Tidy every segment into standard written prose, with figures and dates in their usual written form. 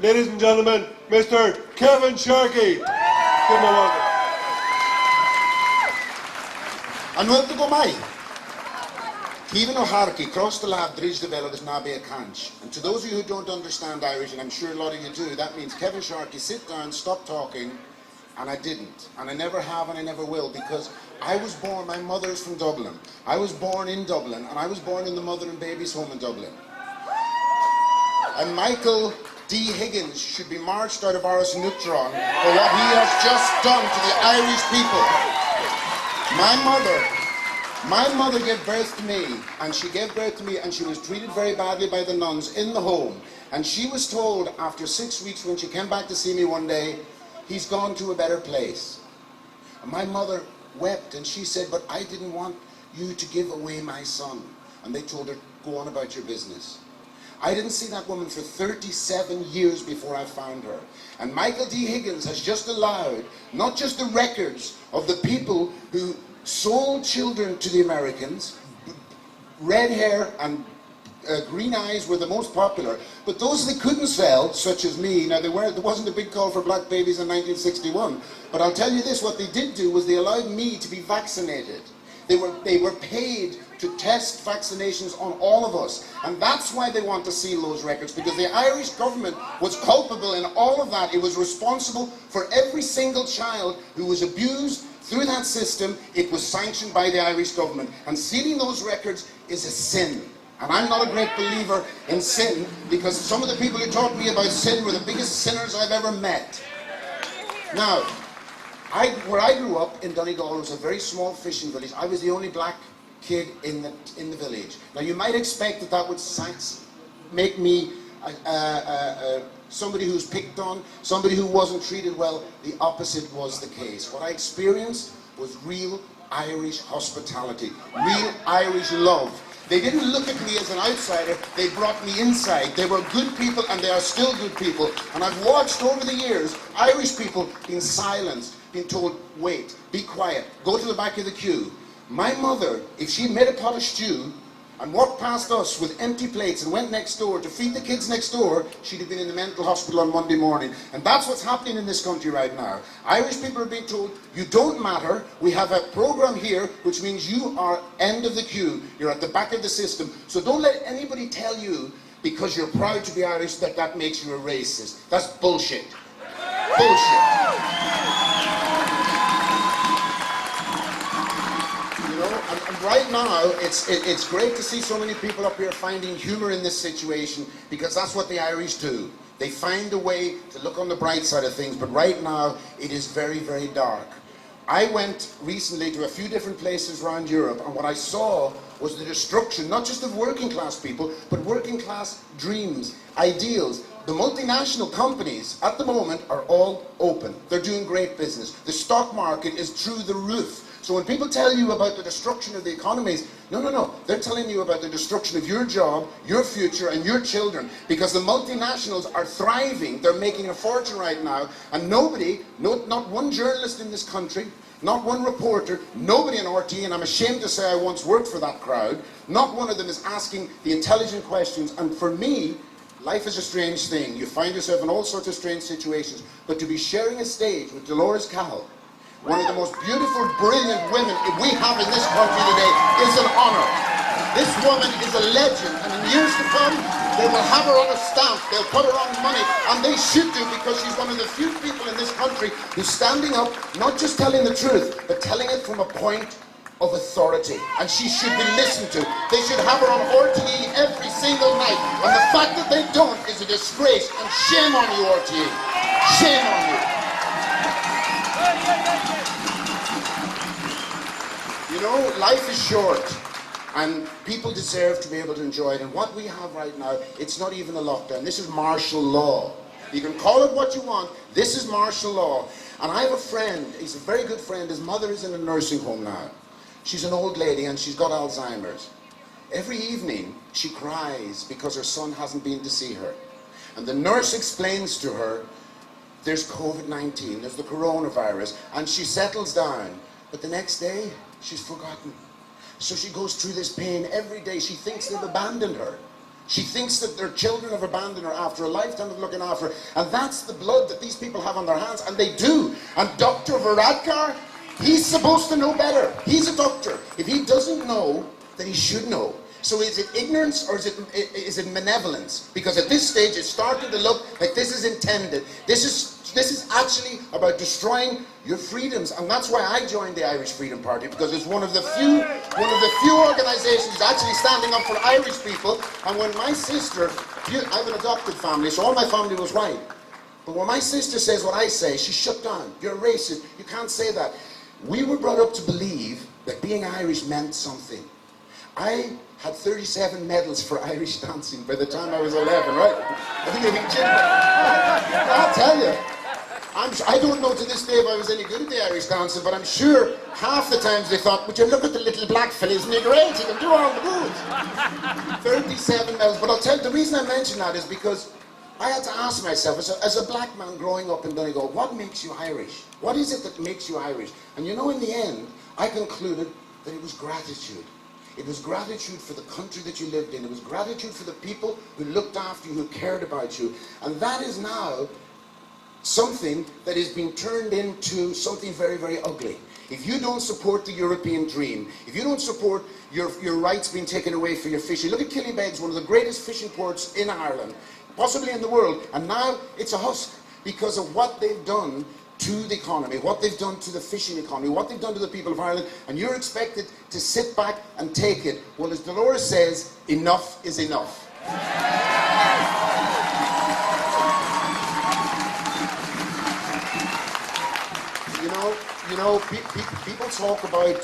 Ladies and gentlemen, Mr. Kevin Sharkey. Give him a welcome. An bhfuil go mai. Kevin O'Harkey, cross the lab, dridge the vela, there's not be a canch. And to those of you who don't understand Irish, and I'm sure a lot of you do, that means Kevin Sharkey, sit down, stop talking, and I didn't. And I never have and I never will, because I was born, my mother's from Dublin. I was born in Dublin, and I was born in the mother and baby's home in Dublin. And Michael D. Higgins should be marched out of Áras an Uachtaráin for what he has just done to the Irish people. My mother gave birth to me, and she gave birth to me, and she was treated very badly by the nuns in the home. And she was told after 6 weeks when she came back to see me one day, he's gone to a better place. And my mother wept, and she said, but I didn't want you to give away my son. And they told her, go on about your business. I didn't see that woman for 37 years before I found her. And Michael D. Higgins has just allowed not just the records of the people who sold children to the Americans, red hair and green eyes were the most popular, but those they couldn't sell, such as me, now there wasn't a big call for black babies in 1961, but I'll tell you this, what they did do was they allowed me to be vaccinated. They were paid to test vaccinations on all of us. And that's why they want to seal those records, because the Irish government was culpable in all of that. It was responsible for every single child who was abused through that system. It was sanctioned by the Irish government. And sealing those records is a sin. And I'm not a great believer in sin, because some of the people who taught me about sin were the biggest sinners I've ever met. Now, where I grew up in Donegal was a very small fishing village. I was the only black kid in the village. Now you might expect that would make me somebody who's picked on, somebody who wasn't treated well. The opposite was the case. What I experienced was real Irish hospitality, real Irish love. They didn't look at me as an outsider, they brought me inside. They were good people, and they are still good people. And I've watched over the years Irish people being silenced, being told, wait, be quiet, go to the back of the queue. My mother, if she made a pot of stew and walked past us with empty plates and went next door to feed the kids next door, she'd have been in the mental hospital on Monday morning. And that's what's happening in this country right now. Irish people are being told, you don't matter, we have a program here which means you are end of the queue, you're at the back of the system. So don't let anybody tell you, because you're proud to be Irish, that makes you a racist. That's bullshit. Bullshit. And right now, it's great to see so many people up here finding humor in this situation, because that's what the Irish do. They find a way to look on the bright side of things, but right now, it is very, very dark. I went recently to a few different places around Europe, and what I saw was the destruction, not just of working class people, but working class dreams, ideals. The multinational companies at the moment are all open. They're doing great business. The stock market is through the roof. So when people tell you about the destruction of the economies, no, they're telling you about the destruction of your job, your future, and your children, because the multinationals are thriving. They're making a fortune right now, and nobody, not one journalist in this country, not one reporter, nobody in RT, and I'm ashamed to say I once worked for that crowd, not one of them is asking the intelligent questions. And for me, life is a strange thing. You find yourself in all sorts of strange situations, but to be sharing a stage with Dolores Cahill, one of the most beautiful, brilliant women we have in this country today, is an honor. This woman is a legend, and in years to come, they will have her on a stamp, they'll put her on money, and they should do, because she's one of the few people in this country who's standing up, not just telling the truth, but telling it from a point of authority. And she should be listened to. They should have her on RTE every single night, and the fact that they don't is a disgrace, and shame on you, RTE. Shame on you. You know, life is short, and people deserve to be able to enjoy it. And what we have right now, it's not even a lockdown. This is martial law. You can call it what you want. This is martial law. And I have a friend, he's a very good friend. His mother is in a nursing home now. She's an old lady, and she's got Alzheimer's. Every evening, she cries because her son hasn't been to see her. And the nurse explains to her, there's COVID-19, there's the coronavirus, and she settles down. But the next day, she's forgotten. So she goes through this pain every day. She thinks they've abandoned her. She thinks that their children have abandoned her after a lifetime of looking after her. And that's the blood that these people have on their hands, and they do. And Dr. Varadkar, he's supposed to know better. He's a doctor. If he doesn't know, then he should know. So is it ignorance or is it malevolence? Because at this stage it's starting to look like this is intended. This is actually about destroying your freedoms, and that's why I joined the Irish Freedom Party, because it's one of the few organisations actually standing up for Irish people. And when my sister, I have an adopted family, so all my family was white. But when my sister says what I say, she's shut down. You're a racist. You can't say that. We were brought up to believe that being Irish meant something. I had 37 medals for Irish dancing by the time I was 11, right? I think I'll tell you. I don't know to this day if I was any good at the Irish dancing, but I'm sure half the times they thought, would you look at the little black fella, isn't he great? He can do all the moves. 37 medals. But I'll tell you, the reason I mention that is because I had to ask myself, as a black man growing up in Donegal, what makes you Irish? What is it that makes you Irish? And you know, in the end, I concluded that it was gratitude. It was gratitude for the country that you lived in. It was gratitude for the people who looked after you, who cared about you. And that is now something that is being turned into something very, very ugly. If you don't support the European dream, if you don't support your rights being taken away for your fishing, look at Killybegs, one of the greatest fishing ports in Ireland, possibly in the world, and now it's a husk because of what they've done to the economy, what they've done to the fishing economy, what they've done to the people of Ireland, and you're expected to sit back and take it. Well, as Dolores says, enough is enough. People talk about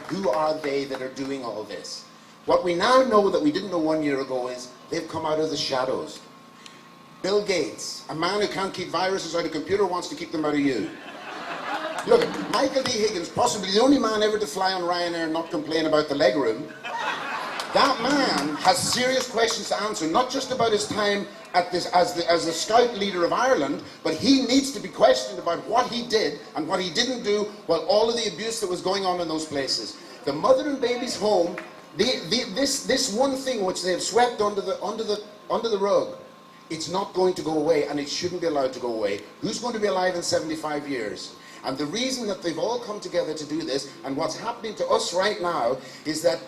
who are they that are doing all this. What we now know that we didn't know 1 year ago is they've come out of the shadows. Bill Gates, a man who can't keep viruses out of a computer, wants to keep them out of you. Look, Michael D. Higgins, possibly the only man ever to fly on Ryanair and not complain about the legroom. That man has serious questions to answer, not just about his time at this, as the scout leader of Ireland, but he needs to be questioned about what he did and what he didn't do while all of the abuse that was going on in those places. The mother and baby's home, this one thing which they have swept under the rug, it's not going to go away, and it shouldn't be allowed to go away. Who's going to be alive in 75 years? And the reason that they've all come together to do this, and what's happening to us right now, is that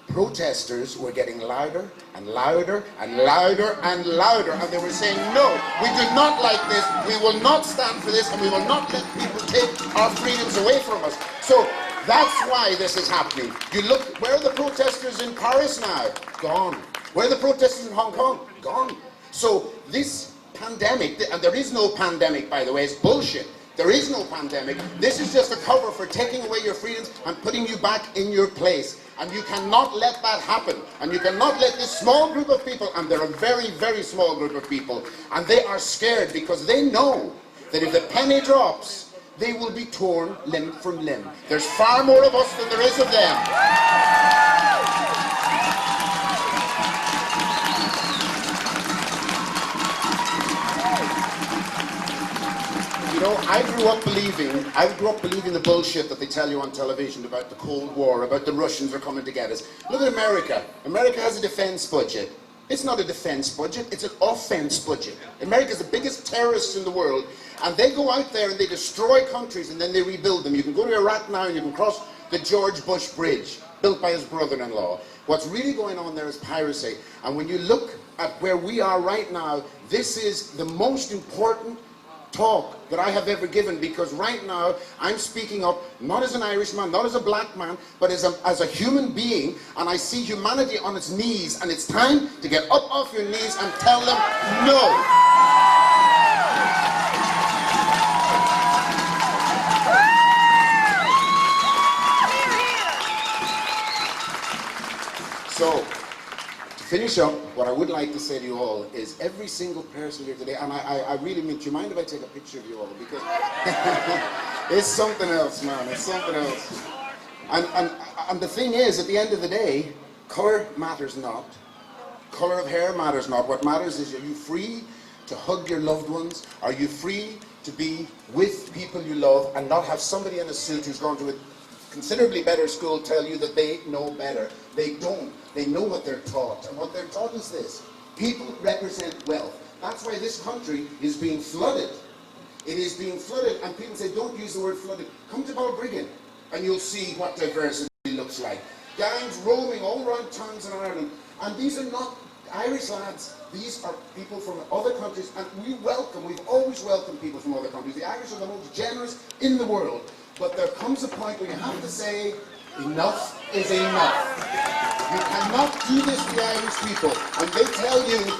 protesters were getting louder and louder and louder and louder, and they were saying, no, we do not like this, we will not stand for this, and we will not let people take our freedoms away from us. So that's why this is happening. You look, where are the protesters in Paris now? Gone. Where are the protesters in Hong Kong? Gone. So this pandemic, and there is no pandemic, by the way, it's bullshit. There is no pandemic. This is just a cover for taking away your freedoms and putting you back in your place. And you cannot let that happen. And you cannot let this small group of people, and they're a very, very small group of people, and they are scared because they know that if the penny drops, they will be torn limb from limb. There's far more of us than there is of them. You know, I grew up believing the bullshit that they tell you on television about the Cold War, about the Russians are coming to get us. Look at America. America has a defense budget. It's not a defense budget, it's an offense budget. America's the biggest terrorists in the world, and they go out there and they destroy countries and then they rebuild them. You can go to Iraq now and you can cross the George Bush Bridge, built by his brother-in-law. What's really going on there is piracy. And when you look at where we are right now, this is the most important talk that I have ever given, because right now I'm speaking up not as an Irishman, not as a black man, but as a human being, and I see humanity on its knees, and it's time to get up off your knees and tell them no. So, to finish up, what I would like to say to you all is every single person here today, and I really mean, do you mind if I take a picture of you all? Because it's something else, man, it's something else. And the thing is, at the end of the day, colour matters not. Colour of hair matters not. What matters is, are you free to hug your loved ones? Are you free to be with people you love and not have somebody in a suit who's gone to a considerably better school tell you that they know better? They don't. They know what they're taught, and what they're taught is this: people represent wealth. That's why this country is being flooded. It is being flooded, and people say, don't use the word flooded. Come to Balbriggan, and you'll see what diversity looks like. Gangs roaming all around towns in Ireland, and these are not Irish lads. These are people from other countries, and we've always welcomed people from other countries. The Irish are the most generous in the world, but there comes a point where you have to say, enough is enough. You cannot do this to the Irish people, and they tell you,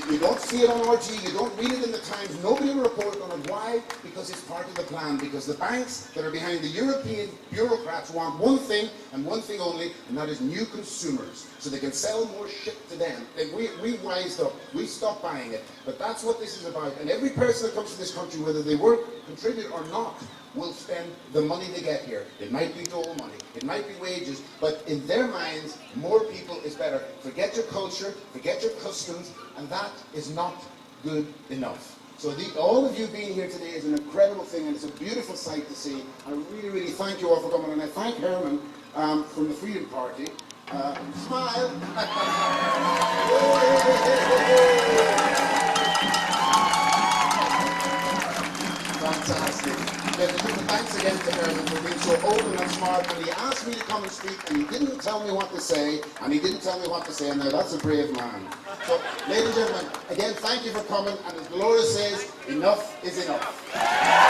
you don't see it on RT, you don't read it in the Times, nobody will report on it. Why? Because it's part of the plan. Because the banks that are behind the European bureaucrats want one thing and one thing only, and that is new consumers. So they can sell more shit to them. And we wised up, we stopped buying it. But that's what this is about. And every person that comes to this country, whether they work, contribute or not, will spend the money they get here. It might be dole money, it might be wages, but in their minds, more people is better. Forget your culture, forget your customs, and that is not good enough. So all of you being here today is an incredible thing, and it's a beautiful sight to see. I really, really thank you all for coming, and I thank Herman from the Freedom Party. Smile! Fantastic. Thanks again to Herman for being so open and smart. And he asked me to come and speak, and he didn't tell me what to say, and now that's a brave man. So, ladies and gentlemen, again, thank you for coming, and as Dolores says, enough is enough.